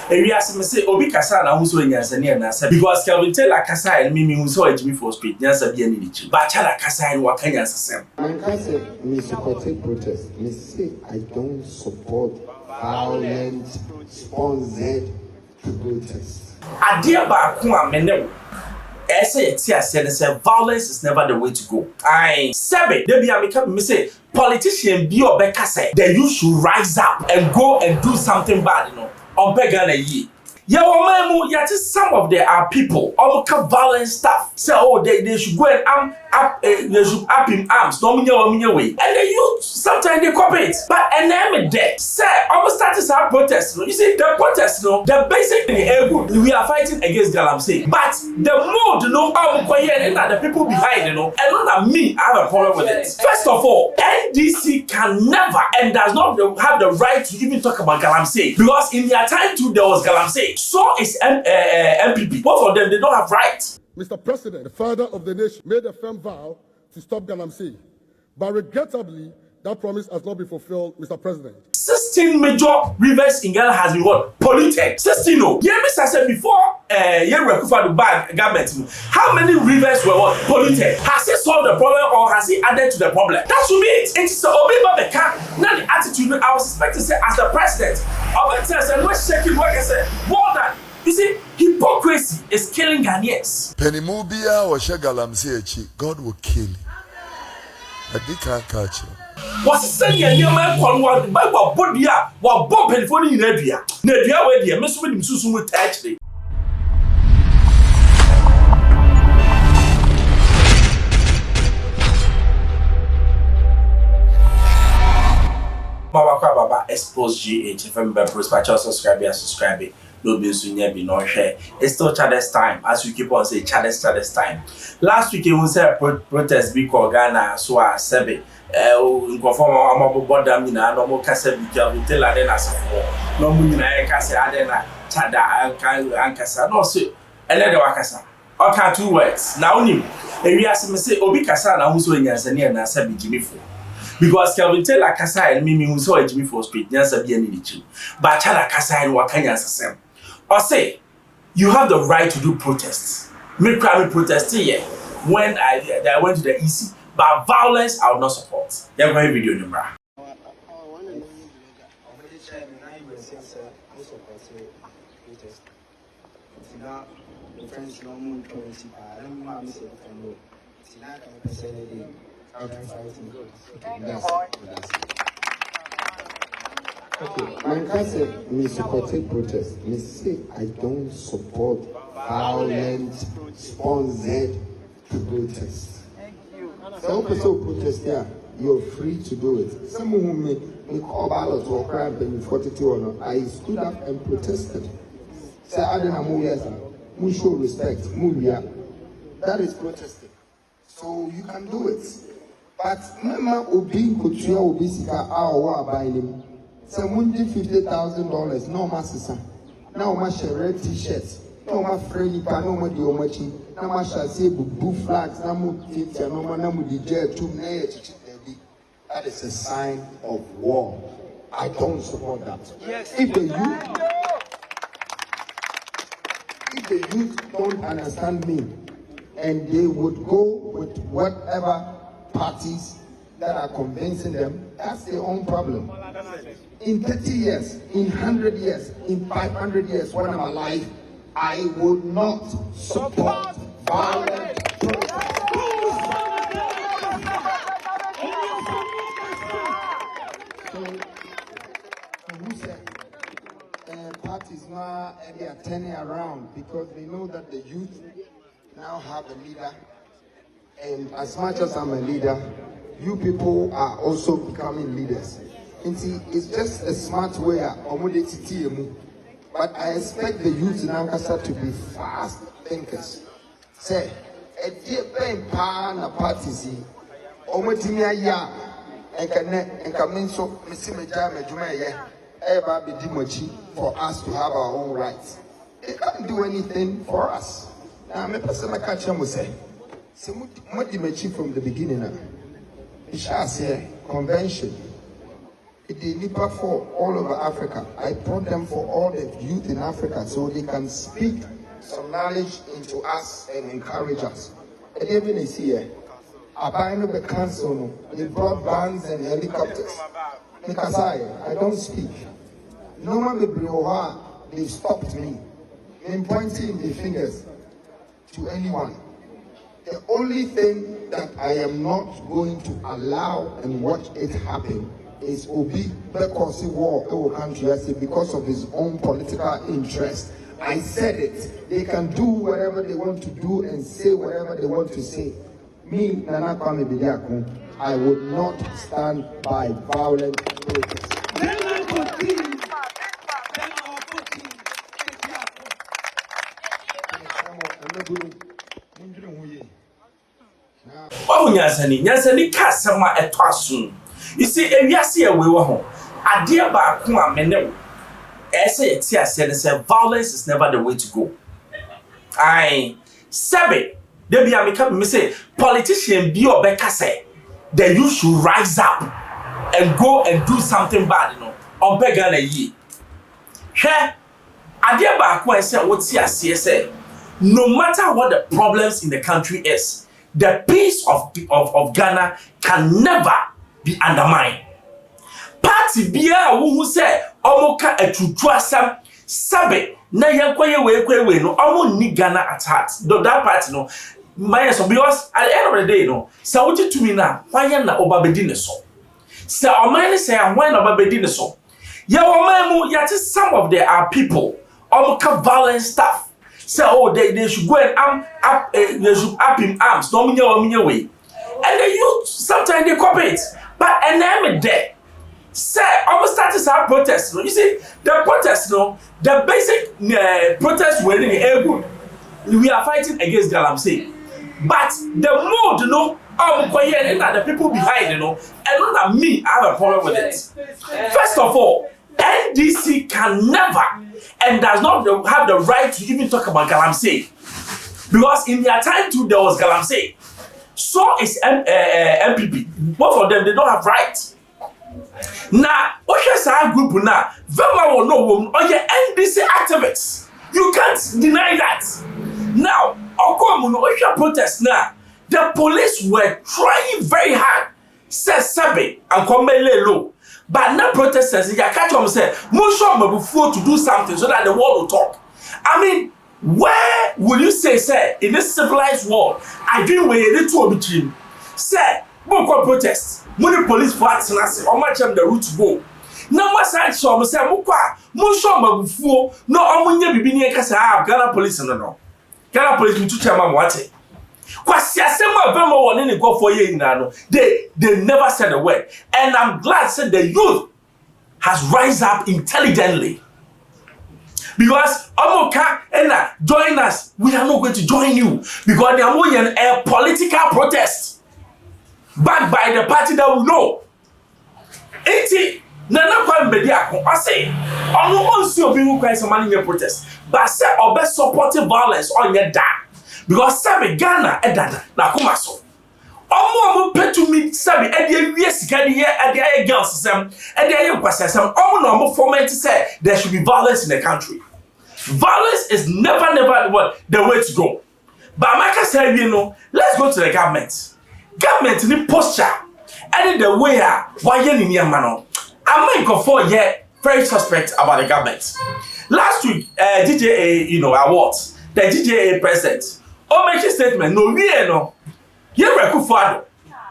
we ask me say obi kasa na who so nyansane na say because Kelvin Taylor kasa and me who so Jimmy for street nyansa bi ani chi ba chala kasa and waka nyansasem man kasa me support protest me say I don't support violent sponsored protest adia ba ko amene say violence is never the way to go. I sabe they be amika me say politician be obeka say that you should rise up and go and do something bad, you know. On Pegana ye. Yeah, some of there are people all violent stuff. Say, oh, they should go and they should up in arms, no way. And the youth sometimes they cooperate. But an enemy there. Say, almost started our protest. You see, the protest, the basic thing we are fighting against Galamsey. But the mood, and the people behind, and not me, I have a problem with it. First of all, NDC can never and does not have the right to even talk about Galamsey. Because in their time too, there was Galamsey. So is MPP. Both of them, they don't have rights. Mr. President, the father of the nation, made a firm vow to stop Galamsey. But regrettably, that promise has not been fulfilled, Mr. President. 16 major rivers in Ghana has been what? Polluted. 16 no. Yeah, Mr. said before Rekufa the bag government. How many rivers were what? Polluted? Has he solved the problem or has he added to the problem? That should be it. It's Obi Babeka. Now the attitude I was expecting to say as the president. Obi said, let's check it. What I said, more than. You see, hypocrisy is killing Ghanaians. Penimubia or Galamsey, God will kill you. I did can't catch you. Was saying your man called one by what Bodia, what Bob and Phony in Nadia. Nadia, where the Miss William Susan would touch me. Baba Xposed GH. If I'm subscribe. No be so be no share. It's still Chad's time, as we keep on saying Chad's time. Last week we said protest be called Ghana, so I said in conform amabo bodam na no mo kasa bi ka tell ade na safo. No mu na e kasa ade na Chada an kasa no so ele de wakasa. Okay, 2 words. Now nim. E wi ase me say obi kasa na hu so nyansane na sabi Jimmy for. Because Kelvin Taylor kasa and me who saw Jimmy for street nyansa bi ani chi. Ba Chada kasa and waka nyansasem. Or say, you have the right to do protests. Me crime protesting here when I went to the EC, but violence I will not support. Yeah, my video number. Okay, man can say me support protest. Me say I don't support violent sponsored protest. Some people protest there, you're free to do it. Some who me call ballot or crime in 42 or not. I stood up and protested. Say I don't know we show respect. That is protesting. So you can do it. But remember Obi Kutuya Obi Sika our buying. Someone did $50,000. No master. Now my red t-shirts. No my friendly no my diomachi. No my shall say blue flags. No more teacher. No my namu DJ. That is a sign of war. I don't support that. Yes. If the youth don't understand me, and they would go with whatever parties that are convincing them, that's their own problem. In 30 years, in 100 years, in 500 years, when I'm alive, I would not support violent protest. So who said parties now they are turning around because they know that the youth now have a leader, and as much as I'm a leader, you people are also becoming leaders. And see, it's just a smart way but I expect the youth in Ankasa to be fast thinkers. Say, a dear pain pan a party see, Omotimia ya, and come so Messimeja Majumaya, Eba be Dimochi for us to have our own rights. They can't do anything for us. Now, I'm a person I catch them will say, what Dimechi from the beginning. It shall say convention. They nipa for all over Africa. I brought them for all the youth in Africa so they can speak some knowledge into us and encourage us. And even is here. Abino the council, they brought vans and helicopters. Because I don't speak. No one will they stopped me. They're pointing their fingers to anyone. The only thing that I am not going to allow and watch it happen is Obi because he war in our country because of his own political interest. I said it. They can do whatever they want to do and say whatever they want to say. Me, Nana Kwame Bediako, I would not stand by violent protests. Oh, Nyansani Kasama etwasun. You see, ewiase ewe wo ho. Ade ba ko a mene. Ese yeti ase say violence is never the way to go. Aye. Sebe, they be amika me say politician be obeka say that you should rise up and go and do something bad, you know. On Pegana ye. He ade ba ko ese woti ase say no matter what the problems in the country is, the peace of Ghana can never be undermined. Party bia who say omoka etutu asam sabe na yankoye we no omo ni Ghana at heart. That party no my so because at the end of the day no say wuti to me na why na obabedi ne so. Say omani say why na obabedi ne so. Ya omamu ya some of there are people omoka violent stuff. Say, oh, they should go and they should up in arms, no way. And the youth sometimes they cooperate. But and I'm there. Say, almost started some protest. You see, the protest, no, the basic protest we're in able. We are fighting against Galamsey. But the mood, you know, and the people behind, you know, and not me, I have a problem with it. First of all, NDC can never and does not have the right to even talk about Galamsey. Because in their time too, there was Galamsey. So is MPP. Both of them, they don't have rights. Now, what is our group now? Vema will know NDC activists. You can't deny that. Now, Okomuno protest now. The police were trying very hard. Says Sabe and Komele Low. But now protesters, you catch them say, "Musho to do something so that the world will talk." I mean, where will you say, in this civilized world, I didn't wait a little between. Say, Moko protests, money police for acting as how much am the route to go. Now, my side show say, Musho no Omunya Bibini Casa, Ghana police no. Ghana police to chairman what? They never said a word. And I'm glad said the youth has rise up intelligently. Because Omoka and join us, we are not going to join you. Because they are more than a political protest backed by the party that we know. 80 Nana Kwambediako, I say, I don't see people cry some money in your protest. But say or best supporting violence on your dad. Because Sabi Ghana edada na kumaso. Omo pay to me Sabi edi wies gani edi girls sem edi kwasasem omo no omo foment say there should be violence in the country. Violence is never the way to go. But Amaka said, you know, let's go to the government. Government ni posture and the way why you ni mano. I'm going for very suspect about the government. Last week GJA awards the GJA president make a statement no we no you reku for Addo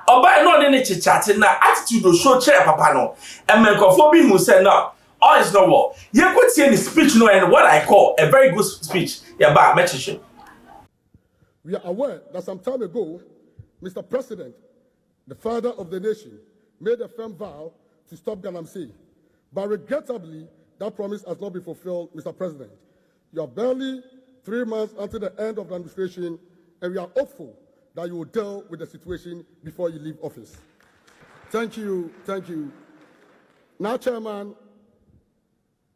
oba no dey chichat na attitude show chair papa no and make for be who say no all is no war you could see the speech no and what I call a very good speech ba message. We are aware that some time ago Mr. President, the father of the nation, made a firm vow to stop Galamsey, but regrettably that promise has not been fulfilled. Mr. President, you are barely 3 months until the end of the administration, and we are hopeful that you will deal with the situation before you leave office. Thank you. Thank you. Now, Chairman,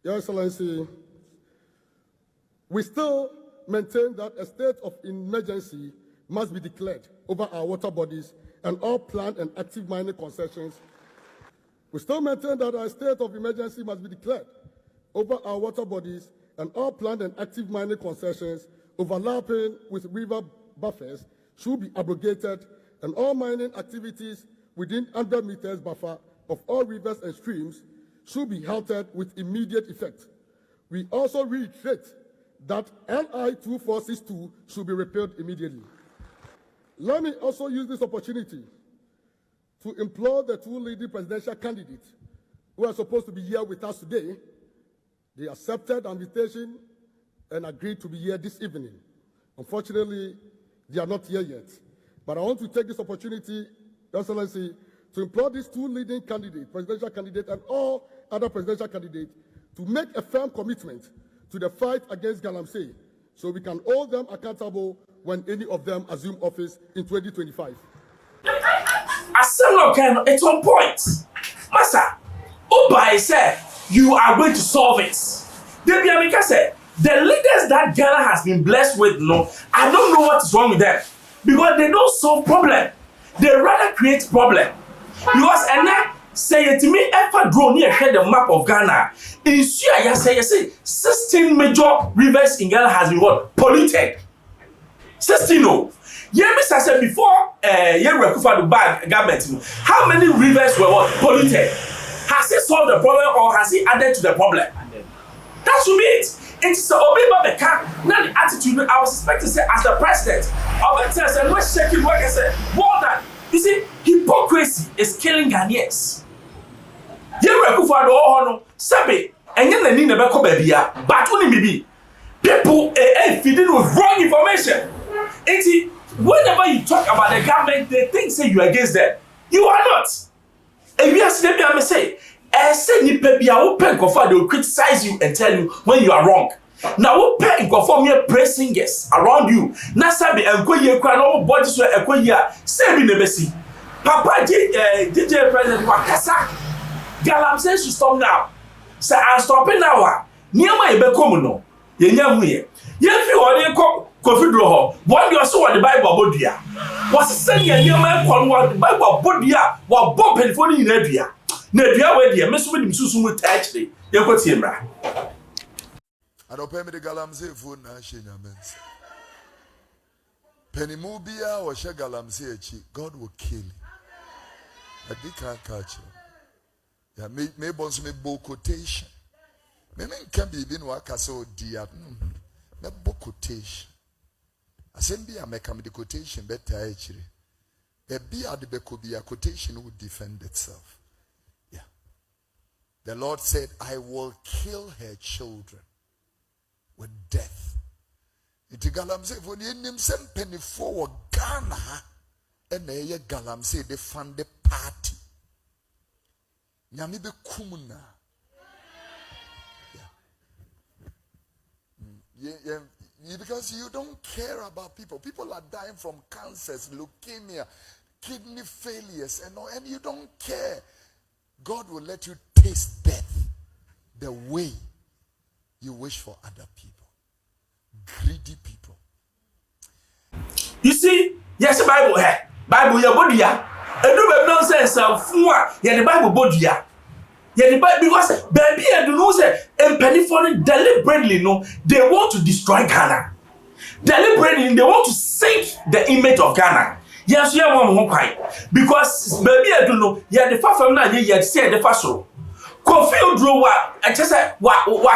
Your Excellency, we still maintain that a state of emergency must be declared over our water bodies and all planned and active mining concessions We still maintain that a state of emergency must be declared over our water bodies, and all planned and active mining concessions overlapping with river buffers should be abrogated, and all mining activities within 100 meters buffer of all rivers and streams should be halted with immediate effect. We also reiterate that LI 2462 should be repealed immediately. Let me also use this opportunity to implore the two leading presidential candidates who are supposed to be here with us today. They accepted the invitation and agreed to be here this evening. Unfortunately, they are not here yet. But I want to take this opportunity, Your Excellency, to implore these two leading candidates, presidential candidates and all other presidential candidates, to make a firm commitment to the fight against Galamsey, so we can hold them accountable when any of them assume office in 2025. It's on point. Master, Obai said you are going to solve it. Debbie Amika said the leaders that Ghana has been blessed with, no, I don't know what is wrong with them. Because they don't solve problem. They rather create problem. Because and then say it to me, ever draw near the map of Ghana. In Syria, you say 16 major rivers in Ghana has been what? Polluted. 16 no. Yeah, Mr. said before the bad government, how many rivers were what? Polluted? Has he solved the problem or has he added to the problem? That should be it. It's Obama Beka. Now the attitude I was expecting to say as the president. Obama said, "We're shaking work." I said, "More than you see, hypocrisy is killing Ghanaians." You refer to all no sabi, and you need never come baby. But only maybe people feeding with wrong information. It's whenever you talk about the government, they think say you are against them. You are not. And we are saying, I say. They will criticize you and tell you when you are wrong. Now, what pen conform your praise singers around you? Nasabi and Koye Kran, all bodies were a Koya, saving the Bessie. Papa GJA President Wakasa Galamsey should stop now. Say, I'm stopping now. Near my Becomuno, Yenyamuye. Yes, you are the Confidro. What you are so at the Bible Bodia was saying a young man called what the Bible Bodia, what Bob and Phony in Edria. Nedua we dia meso we dimsusu mu actually ye kwati emra adopem de Galamsey phone na shenya mense penimu bia wo she Galamsey echi God will kill you. Adika catch ya me bonso me bo quotation me nka bibi no aka se odia me bo quotation asem bia me kam the quotation better actually e bia de be ko bia quotation will defend itself. The Lord said, I will kill her children with death. Iti Galamsey when you name some penny for Ghana and a Galamsey they fund the party. Nyami be kumuna. Because you don't care about people. People are dying from cancers, leukemia, kidney failures, and you don't care. God will let you taste death the way you wish for other people. Greedy people. You see, yes, Bible here. Bible your body ya. And no nonsense the Bible body ya. The Bible because baby I do know say and penny for deliberately no they want to destroy Ghana. Deliberately they want to sink the image of Ghana. Yes, you are because baby I don't know. Yeah, the far from now you say the fast so. Oduro I just say wa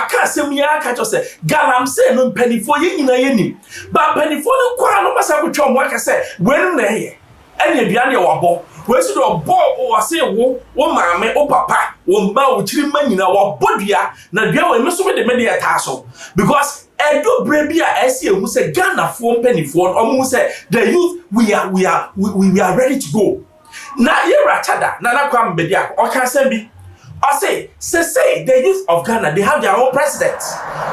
can say me catch us say Galamsey no penny for you in a but penny for no kwa no masa ko twom wa say when na here anya bia na wabo we si do bo o say wo maame o papa wo mba wo chiri manyina wo bodua na bia we meso me de media ta so because Addo brebi a ese ehu say Ghana for penny for omo say the youth we are ready to go na yera chada na kwa mbedia o kan say bi I say the youth of Ghana, they have their own president.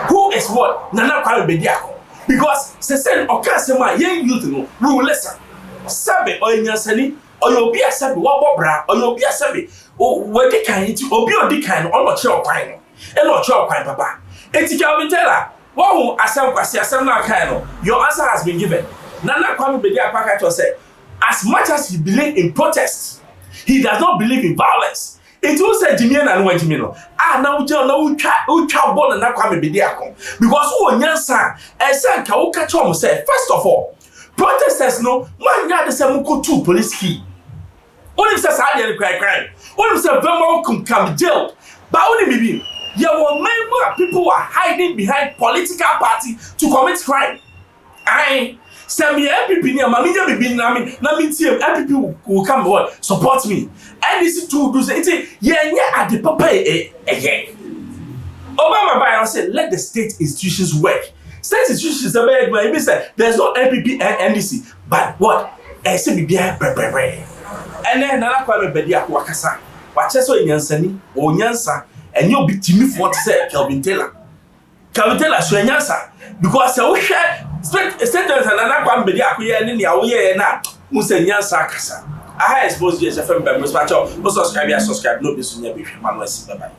Who is what? Nana Kwame Bediako. Because say Okasema, young youth no, we will listen. Sabe or Yansani, or you'll be a sabi, what bra, or you'll be a sabi. Oh, what they can eat, or be on the kind, or not your kind, and not your kind, papa. It's Calvin Taylor. Wow, your answer has been given. Nana Kwame Bediako say, as much as he believes in protest, he does not believe in violence. It was a Jimmy and Wajimino. Ah, now ucha born and Nakwame Bidiako. Because one young son, a son can catch on say, first of all, protesters no, man got the same two police key. Only says I didn't cry. Only says Vermont come jail. But only maybe, people were hiding behind political party to commit crime. I send me MPP near Mamia be Nami MPP will come on support me. And this to do say at the papa again. Obama by said let the state institutions work. State institutions are made by there's no MPP and NDC, but what? SMB and then another kwame bedia wakasa. Watch so nyansani o nyansa and you'll be Timmy for say Kelvin Taylor so nyansa because we share sentence and another kwame bedia akuye ni awoye na musa nyansa kasa. I Xposed GJA FM members, but subscribe no be sunya be man. Bye bye.